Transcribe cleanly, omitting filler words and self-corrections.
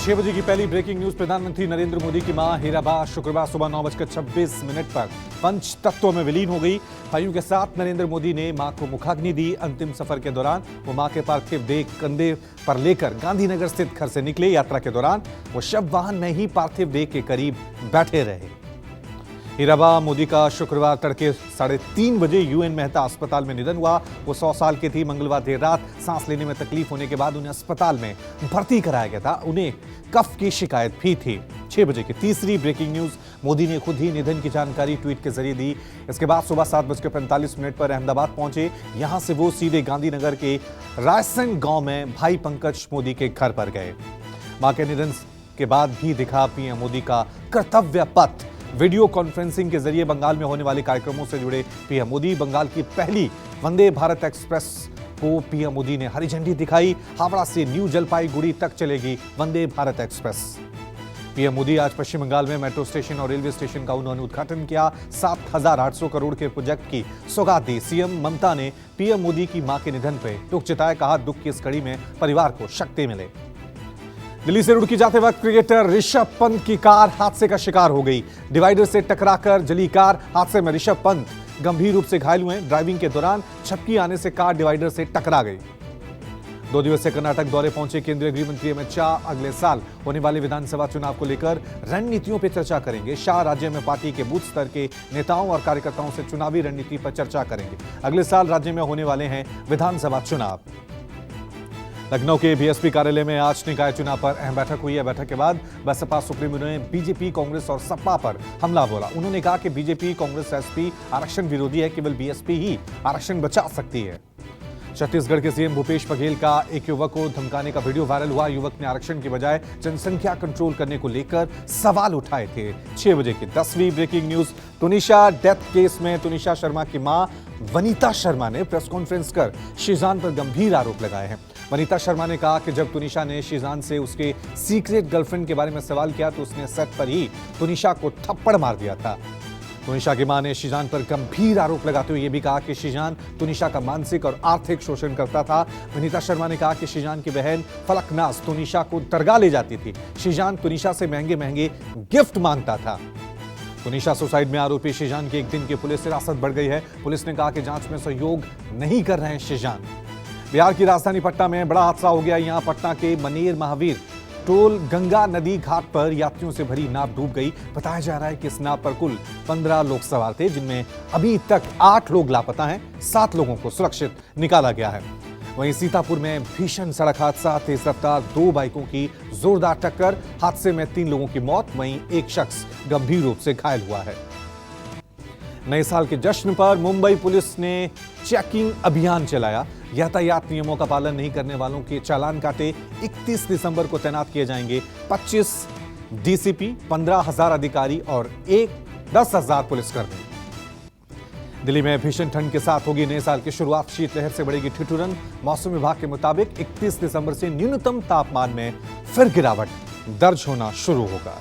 6 बजे की पहली ब्रेकिंग न्यूज। प्रधानमंत्री नरेंद्र मोदी की मां हीराबा शुक्रवार सुबह 9:26 पर पंच तत्वों में विलीन हो गई। भाइयों के साथ नरेंद्र मोदी ने मां को मुखाग्नि दी। अंतिम सफर के दौरान वो मां के पार्थिव देह कंधे पर लेकर गांधीनगर स्थित घर से निकले। यात्रा के दौरान वो शव वाहन में ही पार्थिव देह के करीब बैठे रहे। हीराबा मोदी का शुक्रवार तड़के 3:30 बजे यूएन मेहता अस्पताल में निधन हुआ। वो 100 साल की थी। मंगलवार देर रात सांस लेने में तकलीफ होने के बाद उन्हें अस्पताल में भर्ती कराया गया था। उन्हें कफ की शिकायत भी थी। 6 बजे की तीसरी ब्रेकिंग न्यूज। मोदी ने खुद ही निधन की जानकारी ट्वीट के जरिए दी। इसके बाद सुबह 7:45 पर अहमदाबाद पहुंचे। यहां से वो सीधे गांधीनगर के रायसन गांव में भाई पंकज मोदी के घर पर गए। मां के निधन के बाद भी दिखा पीएम मोदी का कर्तव्य पथ। वीडियो कॉन्फ्रेंसिंग के जरिए बंगाल में होने वाले कार्यक्रमों से जुड़े पीएम मोदी। बंगाल की पहली वंदे भारत एक्सप्रेस को पीएम मोदी ने हरी झंडी दिखाई। हावड़ा से न्यू जलपाईगुड़ी तक चलेगी वंदे भारत एक्सप्रेस। पीएम मोदी आज पश्चिम बंगाल में मेट्रो स्टेशन और रेलवे स्टेशन का उन्होंने उद्घाटन किया। 7,800 करोड़ के प्रोजेक्ट की सौगात दी। सीएम ममता ने पीएम मोदी की मां के निधन पर दुख जताया। कहा, दुख की इस घड़ी में परिवार को शक्ति मिले। दिल्ली से रुड़की जाते वक्त क्रिकेटर ऋषभ पंत की कार हादसे का शिकार हो गई। डिवाइडर से टकराकर जली कार। हादसे में ऋषभ पंत गंभीर रूप से घायल हुए। ड्राइविंग के दौरान झपकी आने से कार डिवाइडर से टकरा गई। 2 दिवसीय कर्नाटक दौरे पहुंचे केंद्रीय गृह मंत्री अमित शाह अगले साल होने वाले विधानसभा चुनाव को लेकर रणनीतियों पर चर्चा करेंगे। शाह राज्य में पार्टी के बूथ स्तर के नेताओं और कार्यकर्ताओं से चुनावी रणनीति पर चर्चा करेंगे। अगले साल राज्य में होने वाले हैं विधानसभा चुनाव। लखनऊ के बीएसपी कार्यालय में आज निकाय चुनाव पर अहम बैठक हुई है। बैठक के बाद बसपा सुप्रीमो ने बीजेपी, कांग्रेस और सपा पर हमला बोला। उन्होंने कहा कि बीजेपी, कांग्रेस, एसपी आरक्षण विरोधी है। केवल बीएसपी ही आरक्षण बचा सकती है। छत्तीसगढ़ के सीएम भूपेश बघेल का एक युवक को धमकाने का वीडियो वायरल हुआ। युवक ने आरक्षण के बजाय जनसंख्या कंट्रोल करने को लेकर सवाल उठाए थे। 6 बजे की 10वीं breaking news. Tunisha death case में तुनिशा शर्मा की मां वनीता शर्मा ने प्रेस कॉन्फ्रेंस कर शीजान पर गंभीर आरोप लगाए हैं। वनीता शर्मा ने कहा कि जब तुनिशा ने शीजान से उसके सीक्रेट गर्लफ्रेंड के बारे में सवाल किया तो उसने सेट पर ही तुनिशा को थप्पड़ मार दिया था। तुनिशा की मां ने शीजान पर गंभीर आरोप लगाते हुए यह भी कहा कि शीजान तुनिशा का मानसिक और आर्थिक शोषण करता था। वनीता शर्मा ने कहा कि शीजान की बहन फलकनाज तुनिशा को दरगाह ले जाती थी। शीजान तुनिशा से महंगे महंगे गिफ्ट मांगता था। तुनिशा सुसाइड में आरोपी शीजान की एक दिन की पुलिस हिरासत बढ़ गई है। पुलिस ने कहा कि जांच में सहयोग नहीं कर रहे हैं शीजान। बिहार की राजधानी पटना में बड़ा हादसा हो गया। यहां पटना के मनेर महावीर टोल गंगा नदी घाट पर यात्रियों से भरी नाव डूब गई। बताया जा रहा है कि इस नाव पर कुल 15 लोग सवार थे, जिनमें अभी तक 8 लोग लापता हैं। 7 लोगों को सुरक्षित निकाला गया है। वहीं सीतापुर में भीषण सड़क हादसा। तेज रफ्तार 2 बाइकों की जोरदार टक्कर। हादसे में 3 लोगों की मौत, वहीं एक शख्स गंभीर रूप से घायल हुआ है। नए साल के जश्न पर मुंबई पुलिस ने चेकिंग अभियान चलाया। यातायात नियमों का पालन नहीं करने वालों के चालान काटे। 31 दिसंबर को तैनात किए जाएंगे 25 डीसीपी, 15,000 अधिकारी और 10,000 पुलिसकर्मी। दिल्ली में भीषण ठंड के साथ होगी नए साल की शुरुआत। शीतलहर से बढ़ेगी ठिठुरन। मौसम विभाग के मुताबिक 31 दिसंबर से न्यूनतम तापमान में फिर गिरावट दर्ज होना शुरू होगा।